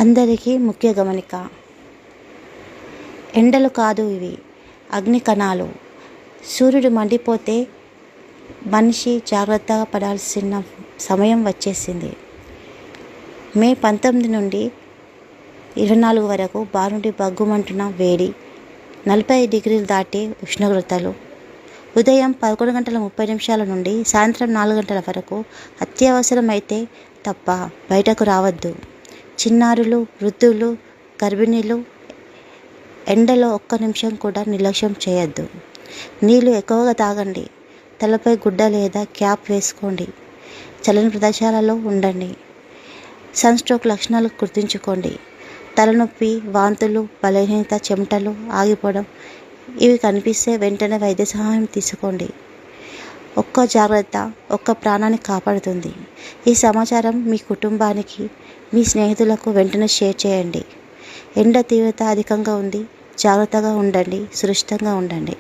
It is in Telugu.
అందరికీ ముఖ్య గమనిక. ఎండలు కాదు ఇవి, అగ్ని కణాలు. సూర్యుడు మండిపోతే మనిషి జాగ్రత్తగా పడాల్సిన సమయం వచ్చేసింది. మే 19 నుండి 24 వరకు బారుండి బగ్గుమంటున్న వేడి, 40 డిగ్రీలు దాటే ఉష్ణోగ్రతలు. ఉదయం 11:30 నుండి సాయంత్రం 4 గంటల వరకు అత్యవసరమైతే తప్ప బయటకు రావద్దు. చిన్నారులు, వృద్ధులు, గర్భిణీలు ఎండలో ఒక్క నిమిషం కూడా నిర్లక్ష్యం చేయొద్దు. నీళ్లు ఎక్కువగా తాగండి. తలపై గుడ్డ లేదా క్యాప్ వేసుకోండి. చల్లని ప్రదేశాలలో ఉండండి. సన్ స్ట్రోక్ లక్షణాలు గుర్తుంచుకోండి. తలనొప్పి, వాంతులు, బలహీనత, చెమటలు ఆగిపోవడం ఇవి కనిపిస్తే వెంటనే వైద్య సహాయం తీసుకోండి. ఒక్క జాగ్రత్త ఒక్క ప్రాణాన్ని కాపాడుతుంది. ఈ సమాచారం మీ కుటుంబానికి, మీ స్నేహితులకు వెంటనే షేర్ చేయండి. ఎండ తీవ్రత అధికంగా ఉంది. జాగ్రత్తగా ఉండండి. సురక్షితంగా ఉండండి.